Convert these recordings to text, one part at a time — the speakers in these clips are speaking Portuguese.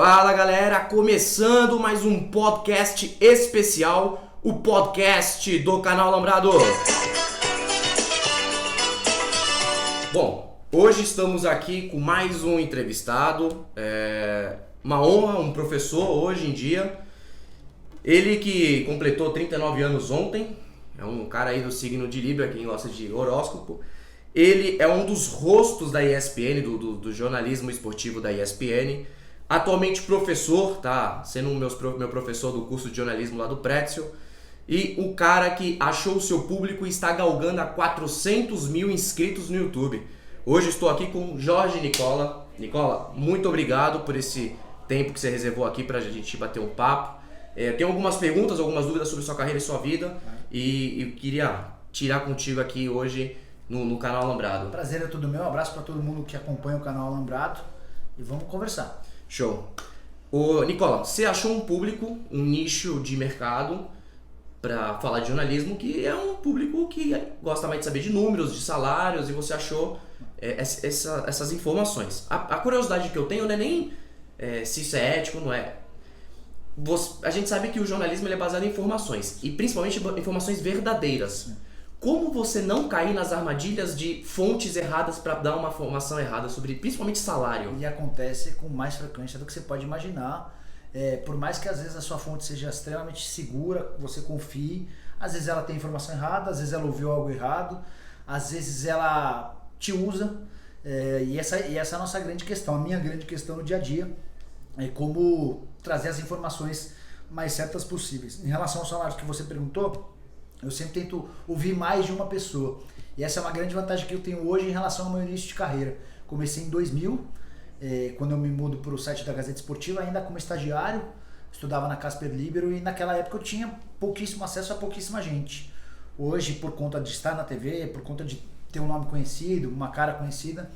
Fala galera, começando mais um podcast especial, o podcast do canal Alambrado. Bom, hoje estamos aqui com mais um entrevistado, uma honra, um professor hoje em dia, ele que completou 39 anos ontem, é um cara aí do signo de Libra, quem gosta de horóscopo. Ele é um dos rostos da ESPN, do jornalismo esportivo da ESPN. Atualmente professor, tá sendo meu professor do curso de jornalismo lá do Pretzel. E o cara que achou o seu público e está galgando a 400 mil inscritos no YouTube. Hoje estou aqui com Jorge Nicola. Nicola, muito obrigado por esse tempo que você reservou aqui pra gente bater um papo. Tenho algumas perguntas, algumas dúvidas sobre sua carreira e sua vida. E eu queria tirar contigo aqui hoje no canal Alambrado. Prazer é tudo meu, um abraço para todo mundo que acompanha o canal Alambrado e vamos conversar. Show. Ô, Nicola, você achou um público, um nicho de mercado para falar de jornalismo que é um público que gosta mais de saber de números, de salários, e você achou essas informações. A curiosidade que eu tenho não é nem se isso é ético, não é. A gente sabe que o jornalismo ele é baseado em informações, e principalmente informações verdadeiras. Como você não cair nas armadilhas de fontes erradas para dar uma informação errada sobre, principalmente, salário? E acontece com mais frequência do que você pode imaginar. Por mais que às vezes a sua fonte seja extremamente segura, você confie, às vezes ela tem informação errada, às vezes ela ouviu algo errado, às vezes ela te usa. E essa é a nossa grande questão, a minha grande questão no dia a dia, é como trazer as informações mais certas possíveis. Em relação ao salário que você perguntou, eu sempre tento ouvir mais de uma pessoa. E essa é uma grande vantagem que eu tenho hoje em relação ao meu início de carreira. Comecei em 2000, quando eu me mudo para o site da Gazeta Esportiva, ainda como estagiário, estudava na Casper Libero e naquela época eu tinha pouquíssimo acesso a pouquíssima gente. Hoje, por conta de estar na TV, por conta de ter um nome conhecido, uma cara conhecida,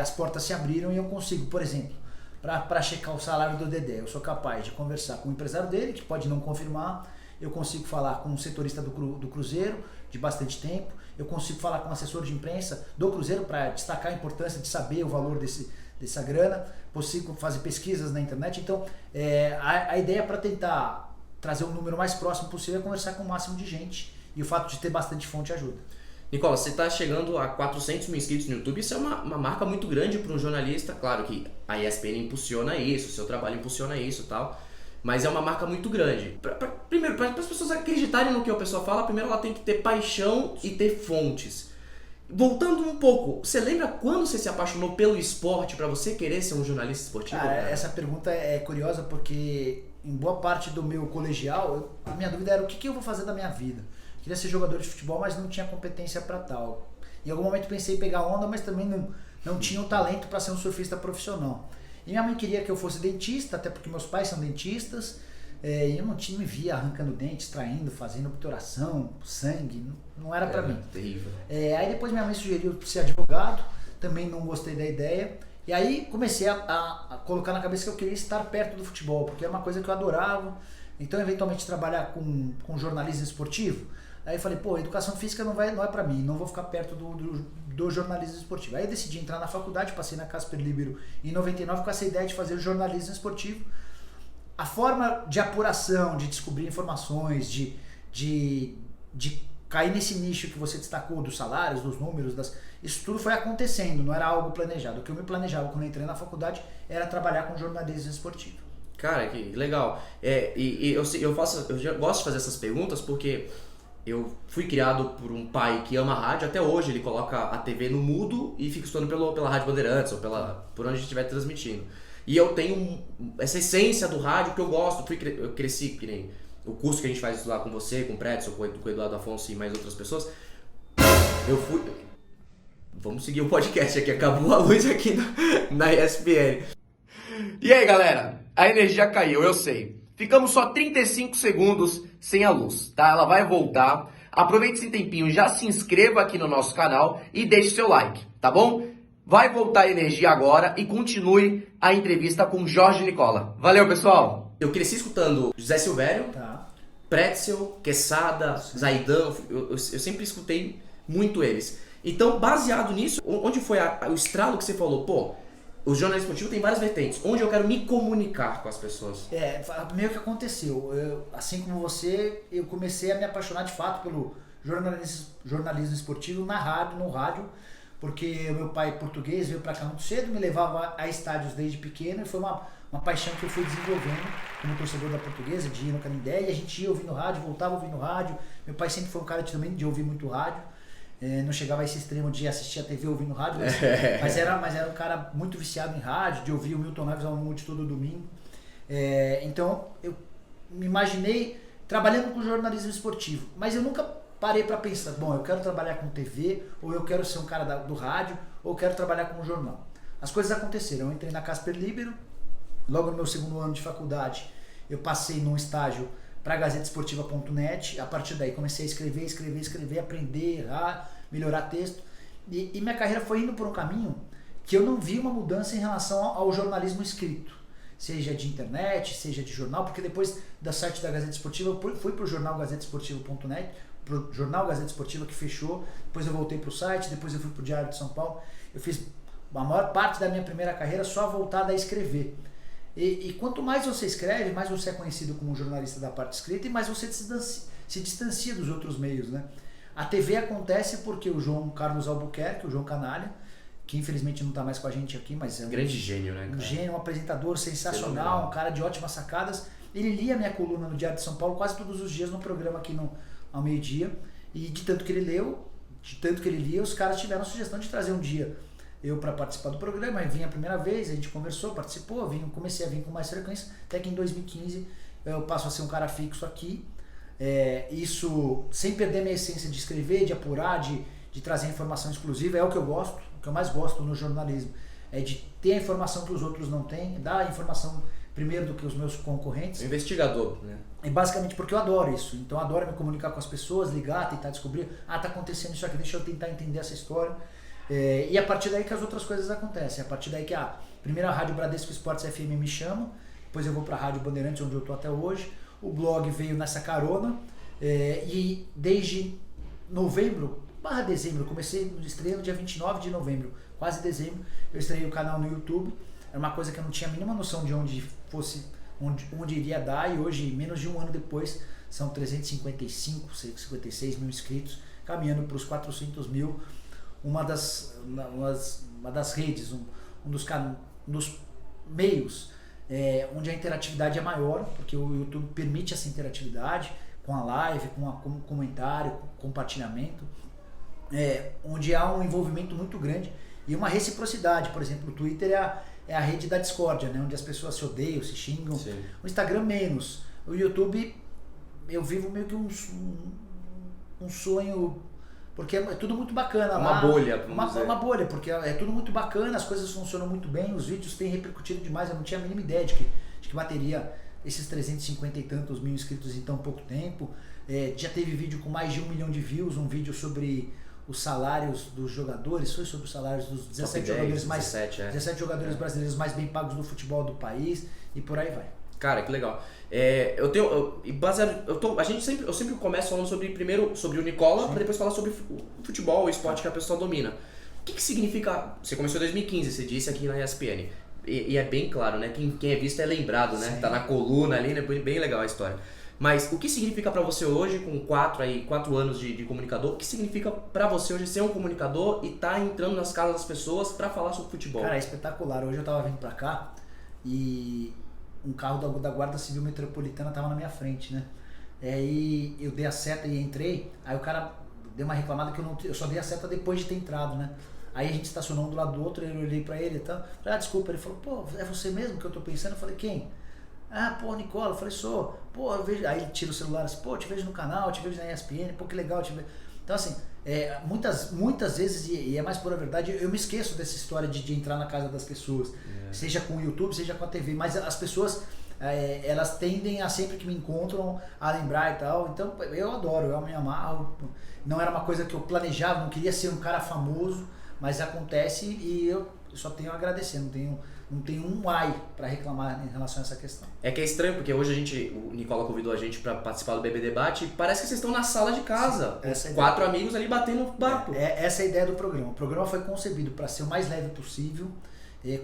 as portas se abriram e eu consigo, por exemplo, para checar o salário do Dedé, eu sou capaz de conversar com o empresário dele, que pode não confirmar. Eu consigo falar com um setorista do Cruzeiro de bastante tempo. Eu consigo falar com um assessor de imprensa do Cruzeiro para destacar a importância de saber o valor dessa grana. Consigo fazer pesquisas na internet. Então, a ideia é para tentar trazer um número mais próximo possível é conversar com o máximo de gente. E o fato de ter bastante fonte ajuda. Nicola, você está chegando a 400 mil inscritos no YouTube. Isso é uma marca muito grande para um jornalista. Claro que a ESPN impulsiona isso, o seu trabalho impulsiona isso e tal. Mas é uma marca muito grande. Primeiro, para as pessoas acreditarem no que a pessoa fala, primeiro ela tem que ter paixão e ter fontes. Voltando um pouco, você lembra quando você se apaixonou pelo esporte para você querer ser um jornalista esportivo? Essa pergunta é curiosa porque em boa parte do meu colegial, a minha dúvida era o que eu vou fazer da minha vida. Eu queria ser jogador de futebol, mas não tinha competência para tal. Em algum momento pensei em pegar onda, mas também não tinha o talento para ser um surfista profissional. E minha mãe queria que eu fosse dentista, até porque meus pais são dentistas, e eu não me via arrancando dente, extraindo, fazendo obturação, sangue, não era pra mim. Terrível. Aí depois minha mãe sugeriu ser advogado, também não gostei da ideia, e aí comecei a colocar na cabeça que eu queria estar perto do futebol, porque era uma coisa que eu adorava, então eventualmente trabalhar com jornalismo esportivo. Aí eu falei, educação física não é pra mim, não vou ficar perto do jornalismo esportivo. Aí eu decidi entrar na faculdade, passei na Casper Libero em 99 com essa ideia de fazer jornalismo esportivo. A forma de apuração, de descobrir informações, de cair nesse nicho que você destacou, dos salários, dos números, isso tudo foi acontecendo, não era algo planejado. O que eu me planejava quando eu entrei na faculdade era trabalhar com jornalismo esportivo. Cara, que legal. Eu gosto de fazer essas perguntas porque eu fui criado por um pai que ama rádio. Até hoje ele coloca a TV no mudo e fica estudando pela Rádio Bandeirantes ou por onde a gente estiver transmitindo. E eu tenho essa essência do rádio que eu gosto. Eu cresci, que nem o curso que a gente faz lá com você, com o Pretzel, com o Eduardo Afonso e mais outras pessoas. Vamos seguir o podcast aqui, acabou a luz aqui na ESPN. E aí galera, a energia caiu, eu sei. Ficamos só 35 segundos sem a luz, tá? Ela vai voltar. Aproveite esse tempinho, já se inscreva aqui no nosso canal e deixe seu like, tá bom? Vai voltar a energia agora e continue a entrevista com Jorge Nicola. Valeu, pessoal! Eu cresci escutando José Silvério, Pretzel, Quesada, Zaidan. Eu sempre escutei muito eles. Então, baseado nisso, onde foi o estralo que você falou, o jornalismo esportivo tem várias vertentes. Onde eu quero me comunicar com as pessoas? Meio que aconteceu. Assim como você, eu comecei a me apaixonar de fato pelo jornalismo esportivo no rádio, porque meu pai português veio pra cá muito cedo, me levava a estádios desde pequeno e foi uma paixão que eu fui desenvolvendo como torcedor da Portuguesa, de ir no Canindé, e a gente ia ouvindo rádio, voltava ouvindo rádio. Meu pai sempre foi um cara também de ouvir muito rádio. Não chegava a esse extremo de assistir a TV ouvindo rádio, mas era um cara muito viciado em rádio, de ouvir o Milton Neves ao longo de todo domingo. Então eu me imaginei trabalhando com jornalismo esportivo, mas eu nunca parei para pensar, bom, eu quero trabalhar com TV, ou eu quero ser um cara do rádio, ou eu quero trabalhar com um jornal. As coisas aconteceram, eu entrei na Casper Libero, logo no meu segundo ano de faculdade eu passei num estágio para a GazeteEsportiva.net. A partir daí comecei a escrever, aprender, errar, melhorar texto. E minha carreira foi indo por um caminho que eu não vi uma mudança em relação ao jornalismo escrito. Seja de internet, seja de jornal, porque depois do site da Gazeta Esportiva eu fui para o jornal GazeteEsportiva.net, para o jornal Gazeta Esportiva que fechou, depois eu voltei para o site, depois eu fui para o Diário de São Paulo. Eu fiz a maior parte da minha primeira carreira só voltada a escrever. E quanto mais você escreve, mais você é conhecido como jornalista da parte escrita e mais você se distancia dos outros meios, né? A TV acontece porque o João Carlos Albuquerque, o João Canalha, que infelizmente não está mais com a gente aqui, mas é grande gênio, né, cara? Um gênio, um apresentador sensacional, um cara de ótimas sacadas. Ele lia minha coluna no Diário de São Paulo quase todos os dias no programa aqui ao meio-dia. E de tanto que ele leu, de tanto que ele lia, os caras tiveram a sugestão de trazer um dia eu para participar do programa. Eu vim a primeira vez, a gente conversou, participou, comecei a vir com mais frequência, até que em 2015 eu passo a ser um cara fixo aqui. Isso sem perder minha essência de escrever, de apurar, de trazer informação exclusiva, é o que eu gosto, o que eu mais gosto no jornalismo, é de ter a informação que os outros não têm, dar a informação primeiro do que os meus concorrentes. Investigador, né? É basicamente porque eu adoro isso, então eu adoro me comunicar com as pessoas, ligar, tentar descobrir, tá acontecendo isso aqui, deixa eu tentar entender essa história. E a partir daí que as outras coisas acontecem, a partir daí que a primeira Rádio Bradesco Esportes FM me chama, depois eu vou para a Rádio Bandeirantes, onde eu estou até hoje, o blog veio nessa carona, e desde novembro/dezembro, comecei estreando dia 29 de novembro, quase dezembro, eu estreiei o canal no YouTube. Era uma coisa que eu não tinha a mínima noção de onde iria dar, e hoje, menos de um ano depois, são 356 mil inscritos, caminhando para os 400 mil, uma das redes, um dos meios onde a interatividade é maior, porque o YouTube permite essa interatividade com a live, com o comentário, com compartilhamento, onde há um envolvimento muito grande e uma reciprocidade. Por exemplo, o Twitter é a rede da discórdia, né? Onde as pessoas se odeiam, se xingam. Sim. O Instagram menos. O YouTube, eu vivo meio que um sonho, porque é tudo muito bacana lá. Uma bolha, uma bolha, porque é tudo muito bacana, as coisas funcionam muito bem, os vídeos têm repercutido demais. Eu não tinha a mínima ideia de que bateria esses 350 e tantos mil inscritos em tão pouco tempo. Já teve vídeo com mais de 1 milhão de views, um vídeo sobre os salários dos jogadores, foi sobre os salários dos 17 jogadores 17 jogadores brasileiros mais bem pagos do futebol do país, e por aí vai. Cara, que legal. Eu sempre começo falando primeiro sobre o Nicola, para depois falar sobre o futebol, o esporte que a pessoa domina. O que significa? Você começou em 2015, você disse aqui na ESPN. E é bem claro, né? Quem é visto é lembrado, né? Sim. Tá na coluna ali, né? Bem legal a história. Mas o que significa para você hoje, com 4 anos de comunicador, o que significa para você hoje ser um comunicador e tá entrando nas casas das pessoas para falar sobre futebol? Cara, é espetacular. Hoje eu tava vindo para cá e um carro da Guarda Civil Metropolitana tava na minha frente, né? Aí eu dei a seta e entrei, aí o cara deu uma reclamada que eu só dei a seta depois de ter entrado, né? Aí a gente estacionou um do lado do outro, eu olhei pra ele e tal, falei, desculpa, ele falou, pô, é você mesmo que eu tô pensando? Eu falei, quem? Nicola, eu falei, sou, pô, eu vejo, aí ele tira o celular assim, pô, te vejo no canal, te vejo na ESPN, pô, que legal, te vejo. Então assim, muitas vezes, e é mais pura verdade, eu me esqueço dessa história de entrar na casa das pessoas, seja com o YouTube, seja com a TV, mas as pessoas, elas tendem a sempre que me encontram a lembrar e tal, então eu adoro, eu me amarro, não era uma coisa que eu planejava, não queria ser um cara famoso, mas acontece e eu só tenho a agradecer, não tenho um ai para reclamar em relação a essa questão. É que é estranho, porque hoje o Nicola convidou a gente para participar do BB Debate e parece que vocês estão na sala de casa, com 4 amigos ali batendo papo. Essa é a ideia do programa. O programa foi concebido para ser o mais leve possível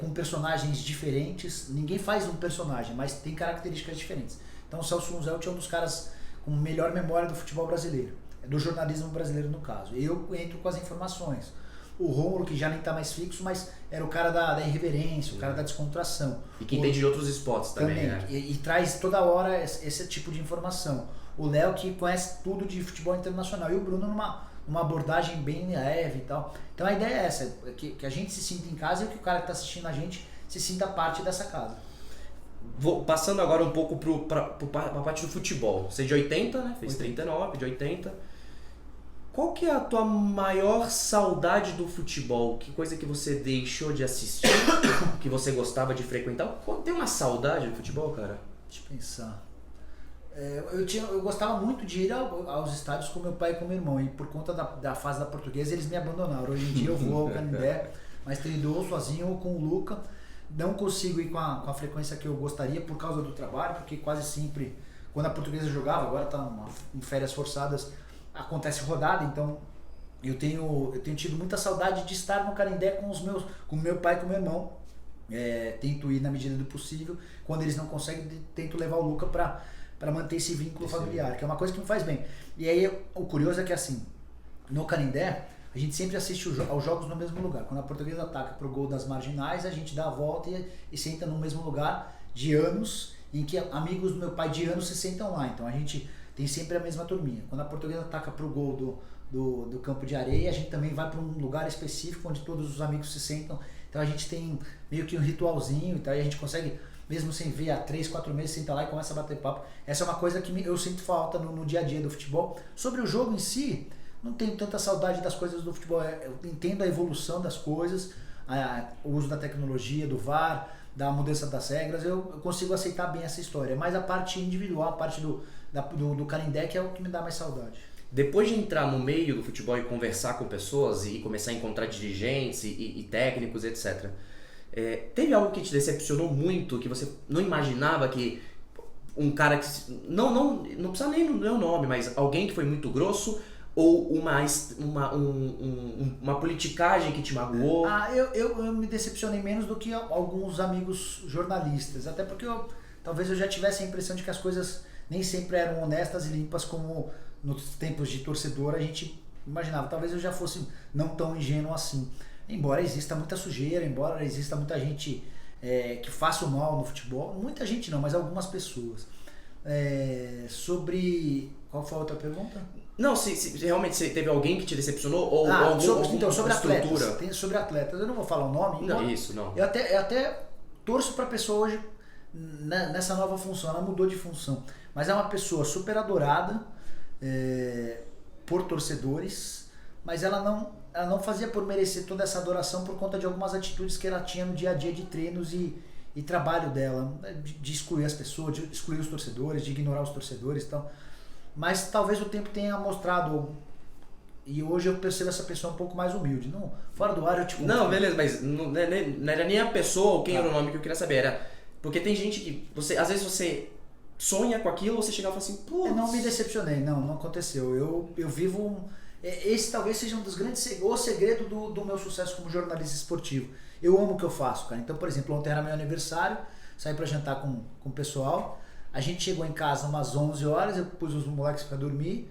com personagens diferentes. Ninguém faz um personagem, mas tem características diferentes. Então o Celso Munzelt é um dos caras com melhor memória do futebol brasileiro, do jornalismo brasileiro no caso. Eu entro com as informações. O Rômulo, que já nem tá mais fixo, mas era o cara da irreverência, o cara da descontração. E que entende de outros esportes também, né? E traz toda hora esse tipo de informação. O Léo, que conhece tudo de futebol internacional. E o Bruno numa abordagem bem leve e tal. Então a ideia é essa, que a gente se sinta em casa e que o cara que está assistindo a gente se sinta parte dessa casa. Passando agora um pouco pra parte do futebol. Você é de 80, né? Fez 39, de 80. Qual que é a tua maior saudade do futebol? Que coisa que você deixou de assistir, que você gostava de frequentar? Tem uma saudade do futebol, cara? Deixa eu pensar. Eu gostava muito de ir aos estádios com meu pai e com meu irmão, e por conta da fase da Portuguesa eles me abandonaram. Hoje em dia eu vou ao Canindé, mas tenho ido ou sozinho ou com o Luca. Não consigo ir com a frequência que eu gostaria por causa do trabalho, porque quase sempre, quando a Portuguesa jogava, agora está em férias forçadas, acontece rodada, então eu tenho tido muita saudade de estar no Canindé com meu pai e com meu irmão. Tento ir na medida do possível. Quando eles não conseguem, tento levar o Luca para manter esse vínculo familiar, que é uma coisa que me faz bem. E aí o curioso é que assim, no Canindé, a gente sempre assiste aos jogos no mesmo lugar. Quando a Portuguesa ataca pro gol das marginais, a gente dá a volta e senta no mesmo lugar de anos, em que amigos do meu pai de anos se sentam lá. Então a gente tem sempre a mesma turminha. Quando a Portuguesa ataca pro gol do campo de areia, a gente também vai para um lugar específico onde todos os amigos se sentam. Então a gente tem meio que um ritualzinho e tal, e a gente consegue, mesmo sem ver há 3, 4 meses, senta lá e começa a bater papo. Essa é uma coisa que eu sinto falta no dia a dia do futebol. Sobre o jogo em si, não tenho tanta saudade das coisas do futebol. Eu entendo a evolução das coisas, o uso da tecnologia, do VAR, da mudança das regras, eu consigo aceitar bem essa história. Mas a parte individual, a parte do Canindé, que é o que me dá mais saudade. Depois de entrar no meio do futebol e conversar com pessoas e começar a encontrar dirigentes e técnicos, etc., teve algo que te decepcionou muito, que você não imaginava que um cara que... Não precisa nem no meu nome, mas alguém que foi muito grosso ou uma politicagem que te magoou? Eu me decepcionei menos do que alguns amigos jornalistas, até porque talvez eu já tivesse a impressão de que as coisas nem sempre eram honestas e limpas como nos tempos de torcedor a gente imaginava. Talvez eu já fosse não tão ingênuo assim. Embora exista muita sujeira, embora exista muita gente que faça o mal no futebol. Muita gente não, mas algumas pessoas. Sobre... Qual foi a outra pergunta? Não, se realmente teve alguém que te decepcionou ou sobre atletas. Sobre atletas. Eu não vou falar o nome. Não, isso, não. Eu até torço para a pessoa hoje nessa nova função. Ela mudou de função. Mas é uma pessoa super adorada por torcedores, mas ela não fazia por merecer toda essa adoração por conta de algumas atitudes que ela tinha no dia a dia de treinos e trabalho dela, de excluir as pessoas, de excluir os torcedores, de ignorar os torcedores e tal. Mas talvez o tempo tenha mostrado, e hoje eu percebo essa pessoa um pouco mais humilde. Não, fora do ar eu te conto. Não, beleza, mas não era nem a pessoa ou quem era o nome que eu queria saber, era porque tem gente que às vezes você sonha com aquilo, você chega e fala assim, pô. Eu não me decepcionei, não aconteceu. Eu vivo esse talvez seja um dos grandes segredo do meu sucesso como jornalista esportivo. Eu amo o que eu faço, cara. Então, por exemplo, ontem era meu aniversário, saí pra jantar com o pessoal. A gente chegou em casa umas 11 horas, eu pus os moleques pra dormir.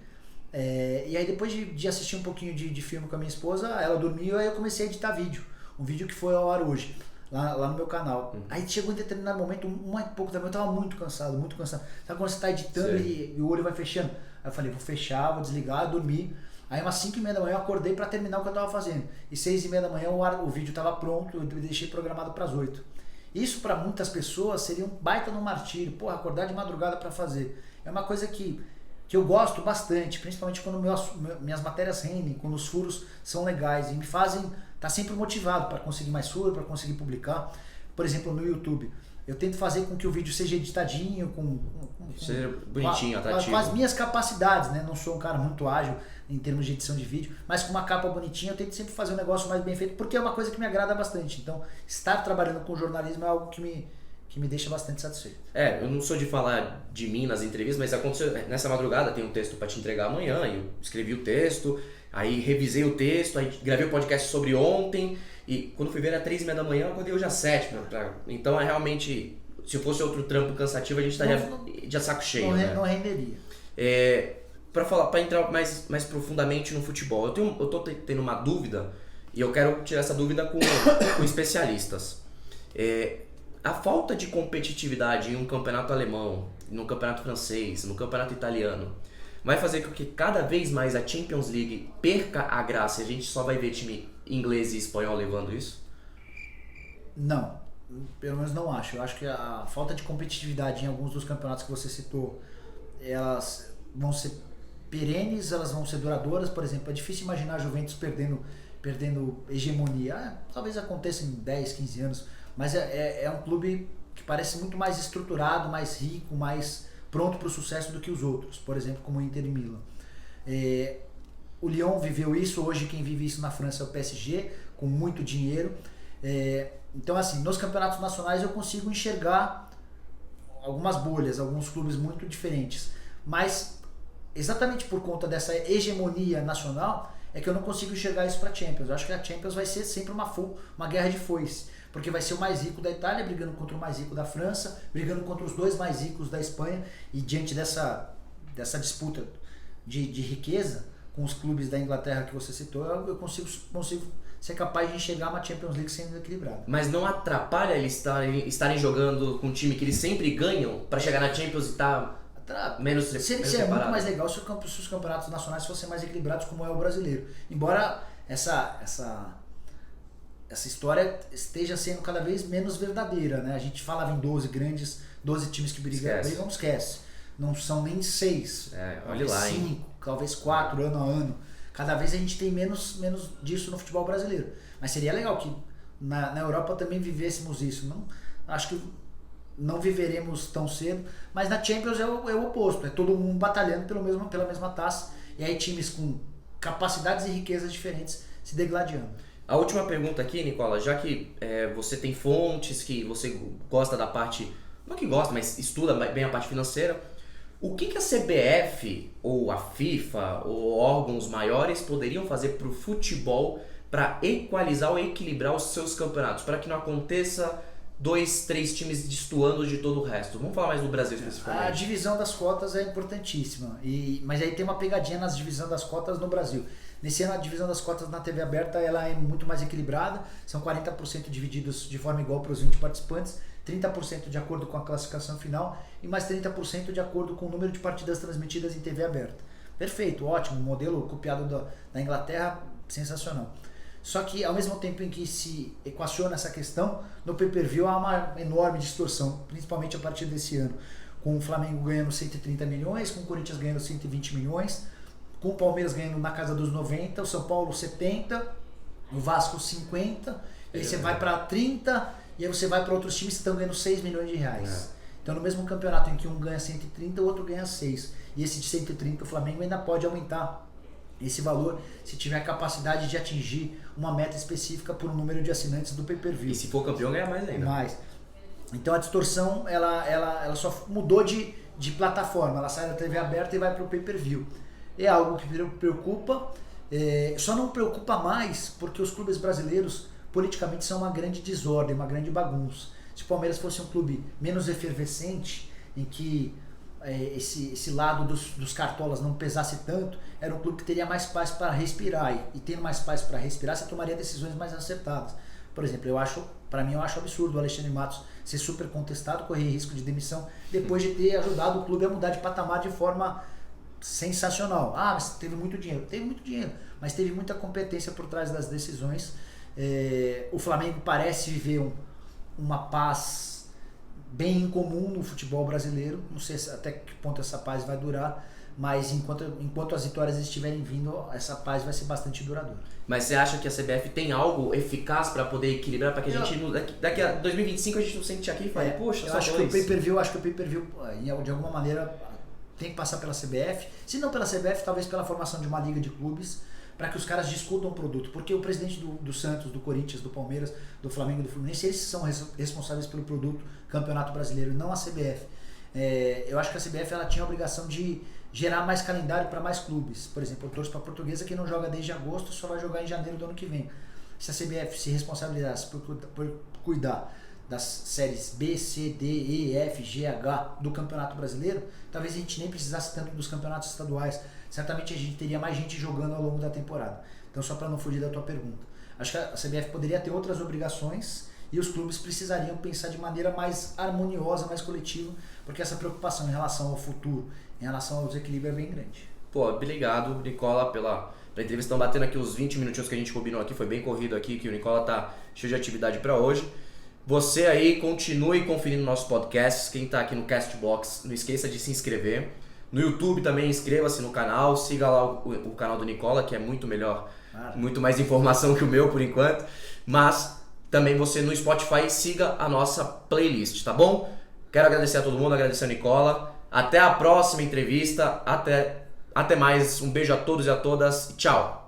E aí depois de assistir um pouquinho de filme com a minha esposa, ela dormiu e aí eu comecei a editar vídeo. Um vídeo que foi ao ar hoje, lá no meu canal. Aí chegou em determinado momento, um e pouco da manhã, eu tava muito cansado. Sabe quando você tá editando e o olho vai fechando? Aí eu falei, vou fechar, vou desligar, dormir. Aí umas 5h30 da manhã eu acordei pra terminar o que eu tava fazendo. E 6h30 da manhã o vídeo tava pronto, eu deixei programado pras 8. Isso para muitas pessoas seria um baita no martírio. Porra, acordar de madrugada para fazer. É uma coisa que eu gosto bastante, principalmente quando minhas matérias rendem, quando os furos são legais e me fazem estar sempre motivado para conseguir mais furo, para conseguir publicar. Por exemplo, no YouTube, eu tento fazer com que o vídeo seja editadinho, seja bonitinho, atrativo. Com as minhas capacidades, né? Não sou um cara muito ágil em termos de edição de vídeo, mas com uma capa bonitinha eu tento sempre fazer um negócio mais bem feito, porque é uma coisa que me agrada bastante. Então, estar trabalhando com jornalismo é algo que que me deixa bastante satisfeito. Eu não sou de falar de mim nas entrevistas, mas aconteceu nessa madrugada, tem um texto para te entregar amanhã, e eu escrevi o texto, aí revisei o texto, aí gravei o podcast sobre ontem, e quando fui ver era 3h30 da manhã, eu acordei hoje às 7. Então é realmente, se fosse outro trampo cansativo, a gente estaria de saco cheio. Não renderia. Para entrar mais profundamente no futebol, eu tô tendo uma dúvida, e eu quero tirar essa dúvida com especialistas. A falta de competitividade em um campeonato alemão, no campeonato francês, no campeonato italiano, vai fazer com que cada vez mais a Champions League perca a graça e a gente só vai ver time inglês e espanhol levando isso? Não, pelo menos não acho. Eu acho que a falta de competitividade em alguns dos campeonatos que você citou, elas vão ser perenes, elas vão ser duradouras. Por exemplo, é difícil imaginar a Juventus perdendo hegemonia. Talvez aconteça em 10, 15 anos, mas é um clube que parece muito mais estruturado, mais rico, mais pronto para o sucesso do que os outros, por exemplo, como o Inter e Milan. O Lyon viveu isso, hoje quem vive isso na França é o PSG, com muito dinheiro. Então, assim, nos campeonatos nacionais eu consigo enxergar algumas bolhas, alguns clubes muito diferentes, mas exatamente por conta dessa hegemonia nacional é que eu não consigo enxergar isso para a Champions. Eu acho que a Champions vai ser sempre uma guerra de foice, porque vai ser o mais rico da Itália brigando contra o mais rico da França, brigando contra os dois mais ricos da Espanha, e diante dessa disputa de riqueza com os clubes da Inglaterra que você citou, eu consigo ser capaz de enxergar uma Champions League sendo equilibrada. Mas não atrapalha eles estarem jogando com um time que eles sempre ganham para chegar na Champions e estar menos seria separado? Muito mais legal se os campeonatos nacionais fossem mais equilibrados, como é o brasileiro. Embora essa história esteja sendo cada vez menos verdadeira, né? A gente falava em 12 times que brigam, esquece. Não são nem 6, olha lá, 5, talvez 4 ano a ano. Cada vez a gente tem menos disso no futebol brasileiro. Mas seria legal que na Europa também vivêssemos isso. Não, acho que não viveremos tão cedo, mas na Champions é o oposto. É todo mundo batalhando pela mesma taça, e aí times com capacidades e riquezas diferentes se degladiando. A última pergunta aqui, Nicola, já que você tem fontes, que você gosta da parte, não que gosta, mas estuda bem a parte financeira, o que a CBF ou a FIFA ou órgãos maiores poderiam fazer para o futebol para equalizar ou equilibrar os seus campeonatos, para que não aconteça 2, 3 times destoando de todo o resto? Vamos falar mais do Brasil especificamente. A divisão das cotas é importantíssima, mas aí tem uma pegadinha na divisão das cotas no Brasil. Nesse ano a divisão das cotas na TV aberta ela é muito mais equilibrada, são 40% divididos de forma igual para os 20 participantes, 30% de acordo com a classificação final e mais 30% de acordo com o número de partidas transmitidas em TV aberta. Perfeito, ótimo, modelo copiado da Inglaterra, sensacional. Só que ao mesmo tempo em que se equaciona essa questão, no pay-per-view há uma enorme distorção, principalmente a partir desse ano, com o Flamengo ganhando 130 milhões, com o Corinthians ganhando 120 milhões, com o Palmeiras ganhando na casa dos 90, o São Paulo 70, o Vasco 50, e aí você vai para 30, e aí você vai para outros times que estão ganhando 6 milhões de reais. Então no mesmo campeonato em que um ganha 130, o outro ganha 6. E esse de 130, o Flamengo ainda pode aumentar esse valor se tiver a capacidade de atingir uma meta específica por um número de assinantes do pay-per-view. E se for campeão, ganha mais ainda. Então a distorção ela só mudou de plataforma, ela sai da TV aberta e vai para o pay-per-view. É algo que preocupa, só não preocupa mais porque os clubes brasileiros politicamente são uma grande desordem, uma grande bagunça. Se o Palmeiras fosse um clube menos efervescente, em que esse lado dos cartolas não pesasse tanto, era um clube que teria mais paz para respirar, e tendo mais paz para respirar, você tomaria decisões mais acertadas. Por exemplo, eu acho absurdo o Alexandre Matos ser super contestado, correr risco de demissão, depois de ter ajudado o clube a mudar de patamar de forma sensacional. Mas teve muito dinheiro, mas teve muita competência por trás das decisões. O Flamengo parece viver uma paz bem incomum no futebol brasileiro, não sei até que ponto essa paz vai durar, mas enquanto as vitórias estiverem vindo, essa paz vai ser bastante duradoura. Mas você acha que a CBF tem algo eficaz para poder equilibrar, para que a gente, daqui a 2025 a gente não sente aqui e fale, poxa, eu acho que o pay-per-view, de alguma maneira tem que passar pela CBF, se não pela CBF, talvez pela formação de uma liga de clubes, para que os caras discutam o produto. Porque o presidente do Santos, do Corinthians, do Palmeiras, do Flamengo, do Fluminense, eles são responsáveis pelo produto Campeonato Brasileiro, não a CBF. Eu acho que a CBF ela tinha a obrigação de gerar mais calendário para mais clubes. Por exemplo, eu torço para a Portuguesa, que não joga desde agosto, só vai jogar em janeiro do ano que vem. Se a CBF se responsabilizasse por cuidar das séries B, C, D, E, F, G, H do Campeonato Brasileiro, talvez a gente nem precisasse tanto dos campeonatos estaduais. Certamente a gente teria mais gente jogando ao longo da temporada. Então, só para não fugir da tua pergunta, acho que a CBF poderia ter outras obrigações e os clubes precisariam pensar de maneira mais harmoniosa, mais coletiva, porque essa preocupação em relação ao futuro, em relação ao desequilíbrio é bem grande. Pô, obrigado, Nicola, pela entrevista. Estão batendo aqui os 20 minutinhos que a gente combinou aqui, foi bem corrido aqui, que o Nicola tá cheio de atividade para hoje. Você aí, continue conferindo nossos podcasts. Quem tá aqui no Castbox, não esqueça de se inscrever. No YouTube também, inscreva-se no canal, siga lá o canal do Nicola, que é muito melhor, muito mais informação que o meu por enquanto. Mas também você no Spotify siga a nossa playlist, tá bom? Quero agradecer a todo mundo, agradecer ao Nicola. Até a próxima entrevista, até mais, um beijo a todos e a todas, tchau!